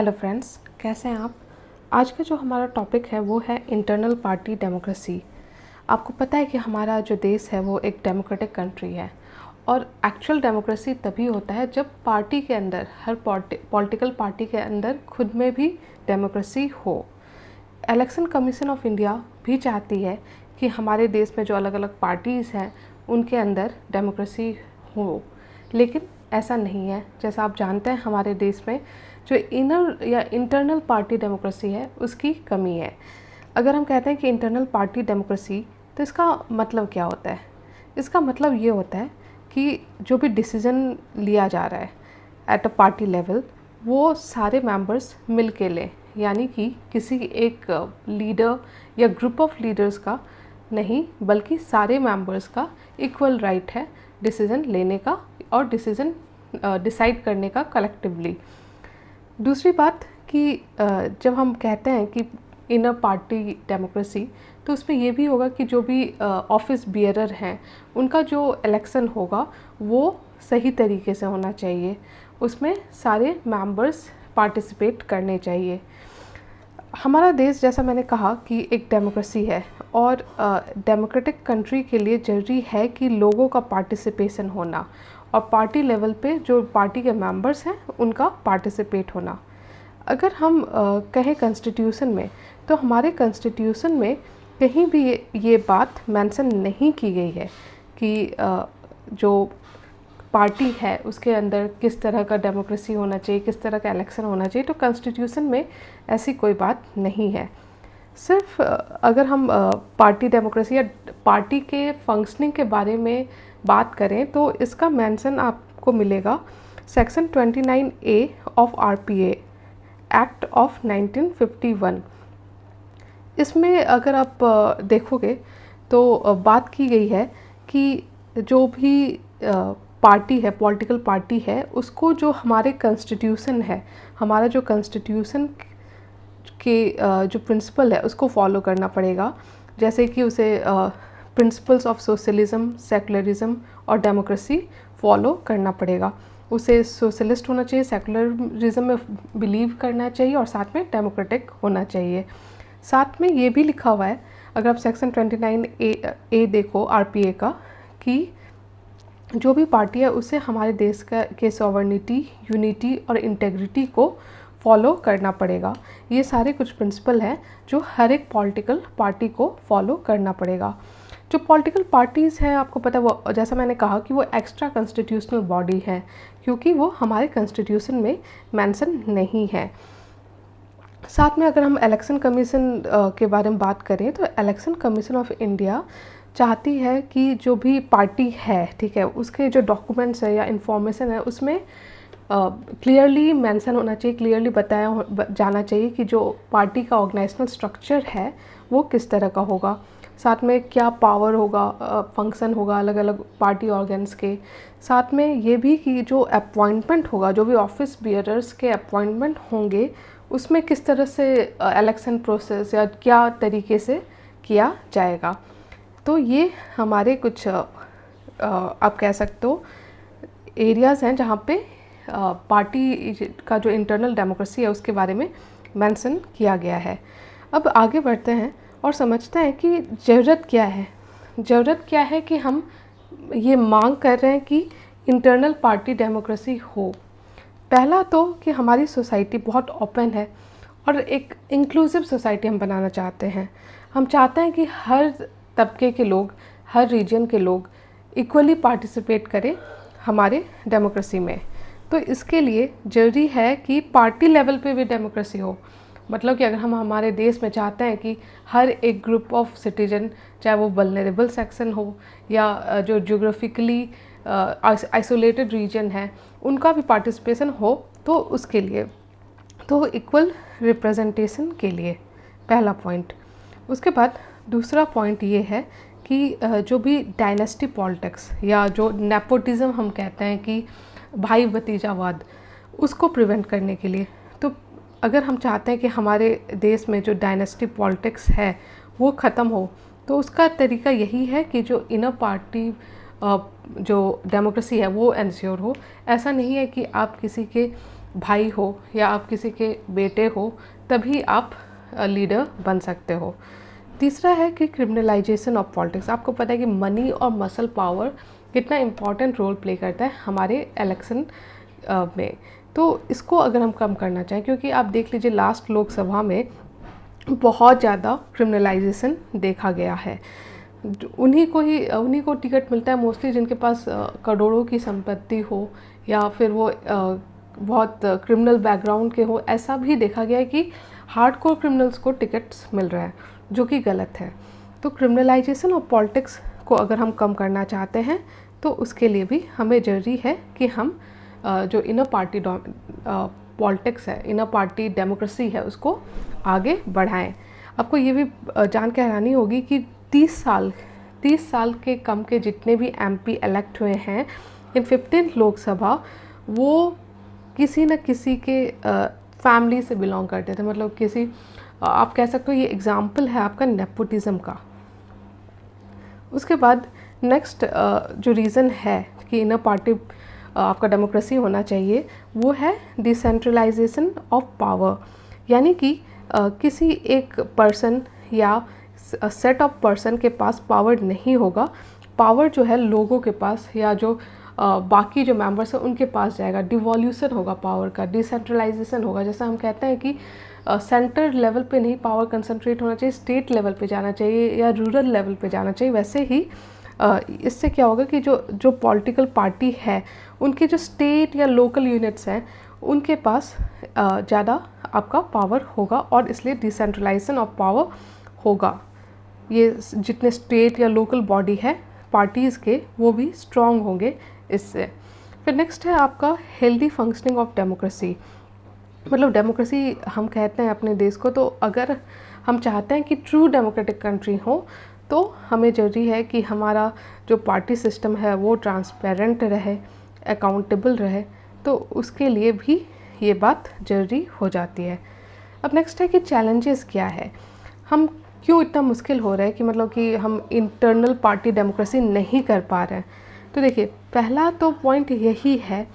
Hello friends, कैसे हैं आप। आज का जो हमारा टॉपिक है वो है इंटरनल पार्टी डेमोक्रेसी। आपको पता है कि हमारा जो देश है वो एक डेमोक्रेटिक कंट्री है और एक्चुअल डेमोक्रेसी तभी होता है जब पार्टी के अंदर, हर पॉलिटिकल पार्टी के अंदर खुद में भी डेमोक्रेसी हो। इलेक्शन कमीशन ऑफ इंडिया भी चाहती है कि हमारे देश में जो अलग अलग पार्टीज़ हैं उनके अंदर डेमोक्रेसी हो, लेकिन ऐसा नहीं है। जैसा आप जानते हैं हमारे देश में जो इनर या इंटरनल पार्टी डेमोक्रेसी है उसकी कमी है। अगर हम कहते हैं कि इंटरनल पार्टी डेमोक्रेसी, तो इसका मतलब क्या होता है? इसका मतलब ये होता है कि जो भी डिसीज़न लिया जा रहा है एट अ पार्टी लेवल, वो सारे मेंबर्स मिल के लें, यानी कि किसी एक लीडर या ग्रुप ऑफ लीडर्स का नहीं, बल्कि सारे मेंबर्स का इक्वल राइट है डिसीज़न लेने का और डिसीज़न डिसाइड करने का कलेक्टिवली। दूसरी बात कि जब हम कहते हैं कि इनर पार्टी डेमोक्रेसी, तो उसमें ये भी होगा कि जो भी ऑफिस बियरर हैं उनका जो इलेक्शन होगा वो सही तरीके से होना चाहिए, उसमें सारे मेंबर्स पार्टिसिपेट करने चाहिए। हमारा देश, जैसा मैंने कहा, कि एक डेमोक्रेसी है और डेमोक्रेटिक कंट्री के लिए ज़रूरी है कि लोगों का पार्टिसिपेशन होना और पार्टी लेवल पे जो पार्टी के मेंबर्स हैं उनका पार्टिसिपेट होना। अगर हम कहें कॉन्स्टिट्यूशन में, तो हमारे कॉन्स्टिट्यूशन में कहीं भी ये बात मेंशन नहीं की गई है कि जो पार्टी है उसके अंदर किस तरह का डेमोक्रेसी होना चाहिए, किस तरह का इलेक्शन होना चाहिए। तो कॉन्स्टिट्यूशन में ऐसी कोई बात नहीं है। सिर्फ अगर हम पार्टी डेमोक्रेसी या पार्टी के फंक्शनिंग के बारे में बात करें तो इसका मेंशन आपको मिलेगा section 29A of RPA act of 1951। इसमें अगर आप देखोगे तो बात की गई है कि जो भी पार्टी है, पॉलिटिकल पार्टी है, उसको जो हमारे कॉन्स्टिट्यूशन है, हमारा जो कॉन्स्टिट्यूशन के जो प्रिंसिपल है उसको फॉलो करना पड़ेगा। जैसे कि उसे प्रिंसिपल्स ऑफ सोशलिज्म, सेकुलरिज्म और डेमोक्रेसी फॉलो करना पड़ेगा। उसे सोशलिस्ट होना चाहिए, सेकुलरिज्म में बिलीव करना चाहिए और साथ में डेमोक्रेटिक होना चाहिए। साथ में ये भी लिखा हुआ है, अगर आप सेक्शन 29A देखो RPA का, कि जो भी पार्टी है उसे हमारे देश के सॉवरेनिटी, यूनिटी और इंटेग्रिटी को फॉलो करना पड़ेगा। ये सारे कुछ प्रिंसिपल हैं जो हर एक पॉलिटिकल पार्टी को फॉलो करना पड़ेगा। जो पॉलिटिकल पार्टीज़ हैं, आपको पता है वो, जैसा मैंने कहा, कि वो एक्स्ट्रा कॉन्स्टिट्यूशनल बॉडी है क्योंकि वो हमारे कॉन्स्टिट्यूशन में मेंशन नहीं है। साथ में अगर हम इलेक्शन कमीशन के बारे में बात करें तो इलेक्शन कमीशन ऑफ इंडिया चाहती है कि जो भी पार्टी है, ठीक है, उसके जो डॉक्यूमेंट्स है या इंफॉर्मेशन है उसमें क्लियरली मेंशन होना चाहिए, क्लियरली बताया जाना चाहिए कि जो पार्टी का ऑर्गेनाइजेशनल स्ट्रक्चर है वो किस तरह का होगा, साथ में क्या पावर होगा, फंक्शन होगा अलग अलग पार्टी ऑर्गन्स के। साथ में ये भी कि जो अपॉइंटमेंट होगा, जो भी ऑफिस बियरर्स के अपॉइंटमेंट होंगे, उसमें किस तरह से इलेक्शन प्रोसेस या क्या तरीके से किया जाएगा। तो ये हमारे कुछ आप कह सकते हो एरियाज़ हैं जहाँ पे पार्टी का जो इंटरनल डेमोक्रेसी है उसके बारे में मेंशन किया गया है। अब आगे बढ़ते हैं और समझते हैं कि ज़रूरत क्या है। ज़रूरत क्या है कि हम ये मांग कर रहे हैं कि इंटरनल पार्टी डेमोक्रेसी हो। पहला तो कि हमारी सोसाइटी बहुत ओपन है और एक इंक्लूसिव सोसाइटी हम बनाना चाहते हैं। हम चाहते हैं कि हर तबके के लोग, हर रीजन के लोग इक्वली पार्टिसिपेट करें हमारे डेमोक्रेसी में। तो इसके लिए ज़रूरी है कि पार्टी लेवल पे भी डेमोक्रेसी हो। मतलब कि अगर हम हमारे देश में चाहते हैं कि हर एक ग्रुप ऑफ सिटीजन, चाहे वो वल्नरेबल सेक्शन हो या जो ज्योग्राफिकली आइसोलेटेड रीजन है, उनका भी पार्टिसिपेशन हो, तो उसके लिए, तो इक्वल रिप्रेजेंटेशन के लिए पहला पॉइंट। उसके बाद दूसरा पॉइंट ये है कि जो भी डायनेस्टी पॉलिटिक्स या जो नेपोटिज्म हम कहते हैं कि भाई भतीजावाद, उसको प्रिवेंट करने के लिए, तो अगर हम चाहते हैं कि हमारे देश में जो डायनेस्टी पॉलिटिक्स है वो ख़त्म हो, तो उसका तरीका यही है कि जो इनर पार्टी जो डेमोक्रेसी है वो एंश्योर हो। ऐसा नहीं है कि आप किसी के भाई हो या आप किसी के बेटे हो, तभी आप लीडर बन सकते हो। तीसरा है कि क्रिमिनलाइजेशन ऑफ पॉलिटिक्स। आपको पता है कि मनी और मसल पावर कितना इम्पॉर्टेंट रोल प्ले करता है हमारे इलेक्शन में। तो इसको अगर हम कम करना चाहें, क्योंकि आप देख लीजिए लास्ट लोकसभा में बहुत ज़्यादा क्रिमिनलाइजेशन देखा गया है। उन्हीं को टिकट मिलता है मोस्टली जिनके पास करोड़ों की संपत्ति हो या फिर वो बहुत क्रिमिनल बैकग्राउंड के हो। ऐसा भी देखा गया है कि हार्डकोर क्रिमिनल्स को टिकट्स मिल रहा है, जो कि गलत है। तो क्रिमिनलाइजेशन ऑफ पॉलिटिक्स को अगर हम कम करना चाहते हैं तो उसके लिए भी हमें ज़रूरी है कि हम जो इनर पार्टी पॉलिटिक्स है, इनर पार्टी डेमोक्रेसी है, उसको आगे बढ़ाएं। आपको ये भी जान के हैरानी होगी कि 30 साल के कम के जितने भी एमपी इलेक्ट हुए हैं इन 15 लोकसभा, वो किसी न किसी के फैमिली से बिलोंग करते थे। मतलब किसी आप कह सकते हो ये एग्ज़ाम्पल है आपका नेपोटिज़म का। उसके बाद नेक्स्ट जो रीज़न है कि इनर पार्टी आपका डेमोक्रेसी होना चाहिए, वो है डिसेंट्रलाइजेशन ऑफ पावर। यानी कि किसी एक पर्सन या सेट ऑफ पर्सन के पास पावर नहीं होगा। पावर जो है लोगों के पास या जो बाकी जो मेंबर्स हैं उनके पास जाएगा। डिवॉल्यूशन होगा पावर का, डिसेंट्रलाइजेशन होगा। जैसा हम कहते हैं कि सेंटर लेवल पे नहीं पावर कंसंट्रेट होना चाहिए, स्टेट लेवल पे जाना चाहिए या रूरल लेवल पे जाना चाहिए। वैसे ही इससे क्या होगा कि जो पॉलिटिकल पार्टी है उनके जो स्टेट या लोकल यूनिट्स हैं उनके पास ज़्यादा आपका पावर होगा और इसलिए डिसेंट्रलाइजेशन ऑफ पावर होगा। ये जितने स्टेट या लोकल बॉडी है पार्टीज़ के, वो भी स्ट्रॉन्ग होंगे इससे। फिर नेक्स्ट है आपका हेल्दी फंक्शनिंग ऑफ डेमोक्रेसी। मतलब डेमोक्रेसी हम कहते हैं अपने देश को, तो अगर हम चाहते हैं कि ट्रू डेमोक्रेटिक कंट्री हो तो हमें ज़रूरी है कि हमारा जो पार्टी सिस्टम है वो ट्रांसपेरेंट रहे, अकाउंटेबल रहे। तो उसके लिए भी ये बात ज़रूरी हो जाती है। अब नेक्स्ट है कि चैलेंजेस क्या है, हम क्यों इतना मुश्किल हो रहा है कि मतलब कि हम इंटरनल पार्टी डेमोक्रेसी नहीं कर पा रहे हैं। तो देखिए, पहला तो पॉइंट यही है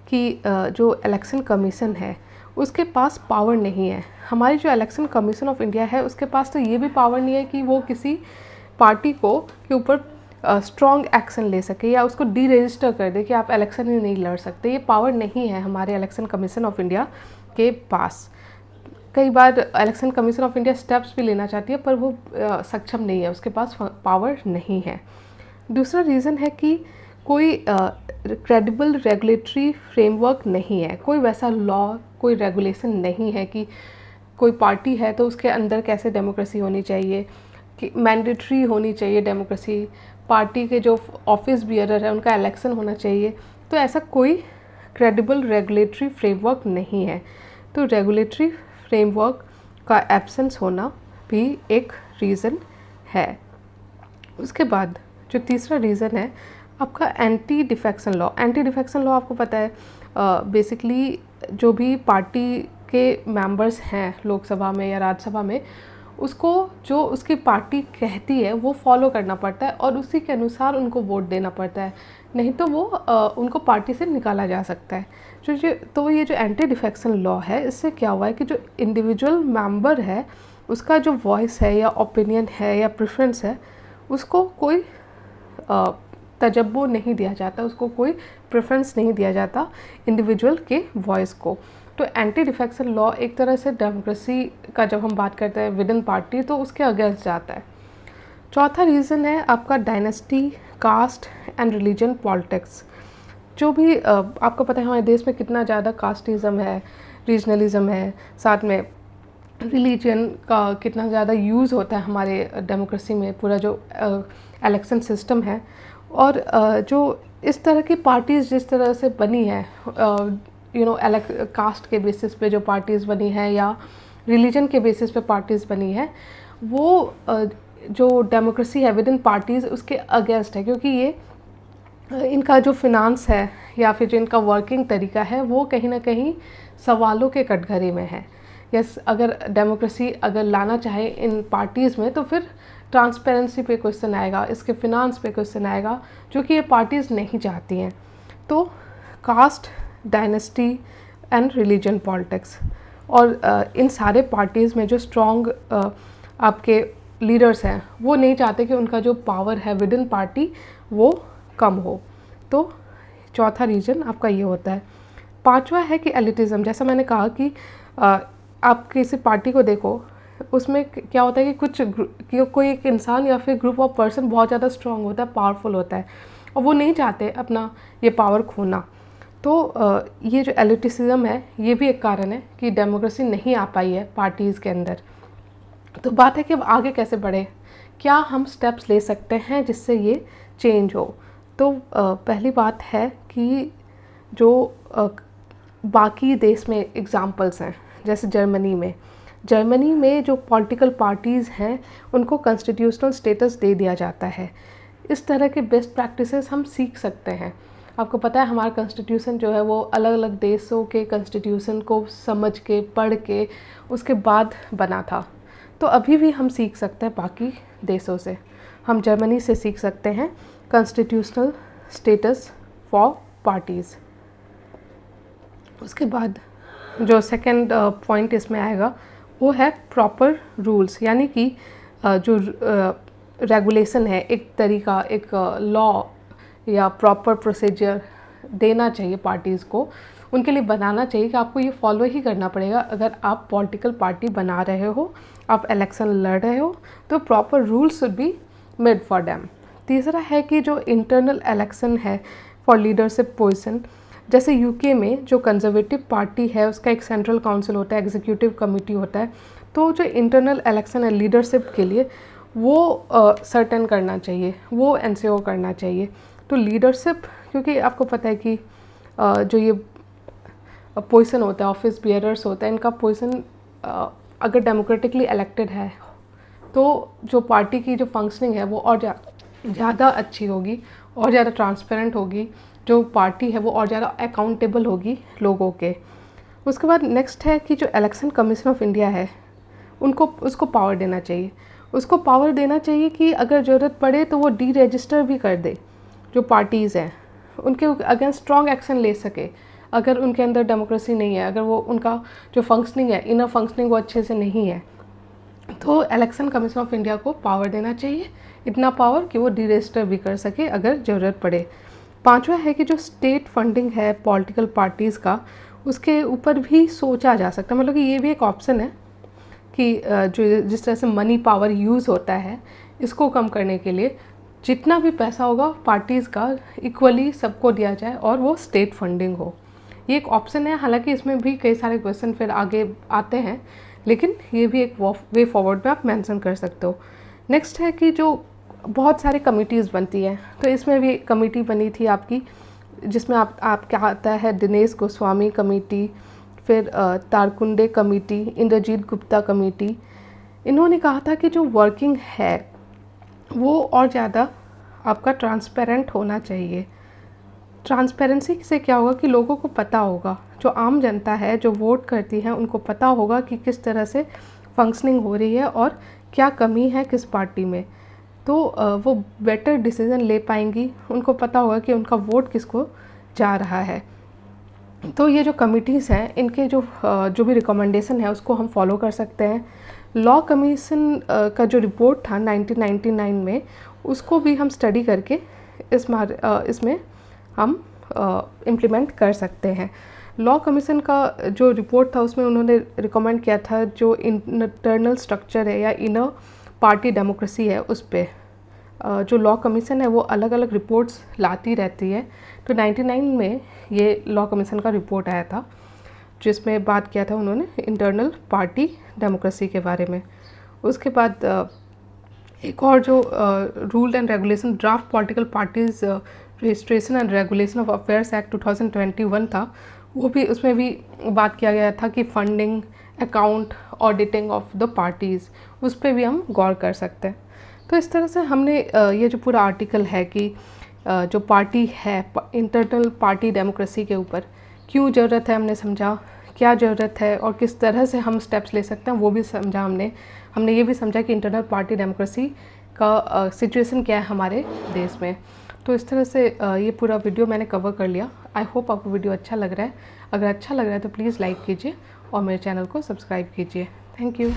कि जो इलेक्शन कमीशन है उसके पास पावर नहीं है। हमारी जो इलेक्शन कमीशन ऑफ इंडिया है उसके पास तो ये भी पावर नहीं है कि वो किसी पार्टी को के ऊपर स्ट्रॉन्ग एक्शन ले सके या उसको डी रजिस्टर कर दे कि आप इलेक्शन ही नहीं लड़ सकते। ये पावर नहीं है हमारे इलेक्शन कमीशन ऑफ इंडिया के पास। कई बार Election Commission of India steps भी लेना चाहती है पर वो सक्षम नहीं है, उसके पास पावर नहीं है। दूसरा रीज़न है कि कोई क्रेडिबल रेगुलेटरी फ्रेमवर्क नहीं है। कोई वैसा लॉ, कोई रेगुलेशन नहीं है कि कोई पार्टी है तो उसके अंदर कैसे डेमोक्रेसी होनी चाहिए, कि मैंडेटरी होनी चाहिए डेमोक्रेसी, पार्टी के जो ऑफिस बियरर है उनका इलेक्शन होना चाहिए। तो ऐसा कोई क्रेडिबल रेगुलेटरी फ्रेमवर्क नहीं है। तो रेगुलेटरी फ्रेमवर्क का एब्सेंस होना भी एक रीज़न है। उसके बाद जो तीसरा रीज़न है आपका anti defection law. Anti defection law आपको पता है बेसिकली जो भी पार्टी के मेंबर्स हैं लोकसभा में या राज्यसभा में, उसको जो उसकी पार्टी कहती है वो फॉलो करना पड़ता है और उसी के अनुसार उनको वोट देना पड़ता है, नहीं तो वो उनको पार्टी से निकाला जा सकता है। तो ये जो एंटी डिफेक्शन लॉ है, इससे क्या हुआ है कि जो इंडिविजुअल मेंबर है उसका जो वॉइस है या ओपिनियन है या प्रेफरेंस है उसको कोई तजब्बो नहीं दिया जाता, उसको कोई प्रेफरेंस नहीं दिया जाता इंडिविजुअल के वॉइस को। तो एंटी डिफेक्शन लॉ एक तरह से डेमोक्रेसी का जब हम बात करते हैं विद इन पार्टी तो उसके अगेंस्ट जाता है। चौथा रीज़न है आपका dynasty, caste and religion politics. जो भी आपको पता है हमारे देश में कितना ज़्यादा कास्टिज़म है, रीजनलिज़म है, साथ में रिलीजन का कितना ज़्यादा यूज़ होता है हमारे डेमोक्रेसी में, पूरा जो इलेक्शन सिस्टम है। और जो इस तरह की पार्टीज़ जिस तरह से बनी है, कास्ट के बेसिस पे जो पार्टीज़ बनी है या रिलीजन के बेसिस पे पार्टीज़ बनी है, वो जो डेमोक्रेसी है विद इन पार्टीज़ उसके अगेंस्ट है, क्योंकि ये इनका जो फिनांस है या फिर जो इनका वर्किंग तरीका है वो कहीं ना कहीं सवालों के कटघरे में है। यस, अगर डेमोक्रेसी अगर लाना चाहे इन पार्टीज़ में तो फिर ट्रांसपेरेंसी पे क्वेश्चन आएगा, इसके फिनांस पे क्वेश्चन आएगा, जो कि ये पार्टीज़ नहीं चाहती हैं। तो caste, dynasty, and religion politics. और इन सारे पार्टीज़ में जो स्ट्रॉन्ग आपके लीडर्स हैं वो नहीं चाहते कि उनका जो पावर है विद इन पार्टी वो कम हो। तो चौथा रीजन आपका ये होता है। पांचवा है कि एलिटिज़म। जैसा मैंने कहा कि आप किसी पार्टी को देखो, उसमें क्या होता है कि कोई एक इंसान या फिर ग्रुप ऑफ पर्सन बहुत ज़्यादा स्ट्रांग होता है, पावरफुल होता है, और वो नहीं चाहते अपना ये पावर खोना। तो ये जो एलिटिसिज्म है ये भी एक कारण है कि डेमोक्रेसी नहीं आ पाई है पार्टीज़ के अंदर। तो बात है कि अब आगे कैसे बढ़े, क्या हम स्टेप्स ले सकते हैं जिससे ये चेंज हो। तो पहली बात है कि जो बाकी देश में एग्ज़ाम्पल्स हैं, जैसे जर्मनी में जो पॉलिटिकल पार्टीज़ हैं उनको कॉन्स्टिट्यूशनल स्टेटस दे दिया जाता है। इस तरह के बेस्ट प्रैक्टिसेस हम सीख सकते हैं। आपको पता है हमारा कॉन्स्टिट्यूशन जो है वो अलग अलग देशों के कॉन्स्टिट्यूशन को समझ के पढ़ के उसके बाद बना था। तो अभी भी हम सीख सकते हैं बाकी देशों से। हम जर्मनी से सीख सकते हैं कॉन्स्टिट्यूशनल स्टेटस फॉर पार्टीज़। उसके बाद जो सेकंड पॉइंट इसमें आएगा वो है प्रॉपर रूल्स, यानी कि जो रेगुलेशन है, एक तरीका, एक लॉ या प्रॉपर प्रोसीजर देना चाहिए पार्टीज़ को। उनके लिए बनाना चाहिए कि आपको ये फॉलो ही करना पड़ेगा। अगर आप पॉलिटिकल पार्टी बना रहे हो, आप इलेक्शन लड़ रहे हो, तो proper rules should be made for them. तीसरा है कि जो इंटरनल इलेक्शन है फॉर लीडरशिप पोजीशन, जैसे यूके में जो कंजर्वेटिव पार्टी है उसका एक सेंट्रल काउंसिल होता है, एग्जीक्यूटिव कमेटी होता है। तो जो इंटरनल इलेक्शन है लीडरशिप के लिए वो सर्टेन करना चाहिए, वो एनश्योर करना चाहिए। तो लीडरशिप, क्योंकि आपको पता है कि जो ये पोजीशन होता है, ऑफिस बियरर्स होता है, इनका पोजीशन अगर डेमोक्रेटिकली इलेक्टेड है तो जो पार्टी की जो फंक्शनिंग है वो और ज़्यादा अच्छी होगी और ज़्यादा ट्रांसपेरेंट होगी। जो पार्टी है वो और ज़्यादा अकाउंटेबल होगी लोगों के। उसके बाद नेक्स्ट है कि जो इलेक्शन कमीशन ऑफ इंडिया है उसको पावर देना चाहिए। उसको पावर देना चाहिए कि अगर ज़रूरत पड़े तो वो डी रजिस्टर भी कर दे जो पार्टीज़ हैं, उनके अगेंस्ट स्ट्रॉन्ग एक्शन ले सके। अगर उनके अंदर डेमोक्रेसी नहीं है, अगर वो उनका जो फंक्शनिंग है, इनर फंक्शनिंग वो अच्छे से नहीं है, तो इलेक्शन कमीशन ऑफ इंडिया को पावर देना चाहिए, इतना पावर कि वो डी रजिस्टर भी कर सके अगर ज़रूरत पड़े। पांचवा है कि जो स्टेट फंडिंग है पॉलिटिकल पार्टीज़ का, उसके ऊपर भी सोचा जा सकता है। मतलब कि ये भी एक ऑप्शन है कि जो जिस तरह से मनी पावर यूज़ होता है, इसको कम करने के लिए जितना भी पैसा होगा पार्टीज़ का इक्वली सबको दिया जाए और वो स्टेट फंडिंग हो। ये एक ऑप्शन है। हालांकि इसमें भी कई सारे क्वेश्चन फिर आगे आते हैं, लेकिन ये भी एक वे फॉरवर्ड में आप मेंशन कर सकते हो। नेक्स्ट है कि जो बहुत सारे कमिटीज़ बनती हैं, तो इसमें भी एक कमेटी बनी थी आपकी, जिसमें आप क्या आता है, दिनेश गोस्वामी कमेटी, फिर तारकुंडे कमेटी, इंद्रजीत गुप्ता कमेटी। इन्होंने कहा था कि जो वर्किंग है वो और ज़्यादा आपका ट्रांसपेरेंट होना चाहिए। ट्रांसपेरेंसी से क्या होगा कि लोगों को पता होगा, जो आम जनता है जो वोट करती है उनको पता होगा कि किस तरह से फंक्शनिंग हो रही है और क्या कमी है किस पार्टी में। तो वो बेटर डिसीज़न ले पाएंगी, उनको पता होगा कि उनका वोट किसको जा रहा है। तो ये जो कमिटीज़ हैं इनके जो भी रिकमेंडेशन है उसको हम फॉलो कर सकते हैं। लॉ कमीशन का जो रिपोर्ट था 1999 में, उसको भी हम स्टडी करके इसमें हम इम्प्लीमेंट कर सकते हैं। लॉ कमीशन का जो रिपोर्ट था उसमें उन्होंने रिकमेंड किया था जो इंटरनल स्ट्रक्चर है या इनर पार्टी डेमोक्रेसी है, उस पे जो लॉ कमीशन है वो अलग अलग रिपोर्ट्स लाती रहती है। तो 99 में ये लॉ कमीशन का रिपोर्ट आया था जिसमें बात किया था उन्होंने इंटरनल पार्टी डेमोक्रेसी के बारे में। उसके बाद एक और जो rule and regulation draft political parties registration and regulation of affairs act 2021 था, वो भी उसमें भी बात किया गया था कि funding, account, auditing of the parties, उस पर भी हम गौर कर सकते हैं। तो इस तरह से हमने ये जो पूरा आर्टिकल है कि जो पार्टी है इंटरनल पार्टी डेमोक्रेसी के ऊपर क्यों ज़रूरत है हमने समझा, क्या ज़रूरत है और किस तरह से हम स्टेप्स ले सकते हैं वो भी समझा हमने ये भी समझा कि इंटरनल पार्टी डेमोक्रेसी का सिचुएशन क्या है हमारे देश में। तो इस तरह से ये पूरा वीडियो मैंने कवर कर लिया। आई होप आपको वीडियो अच्छा लग रहा है। अगर अच्छा लग रहा है तो प्लीज़ लाइक कीजिए और मेरे चैनल को सब्सक्राइब कीजिए। Thank you.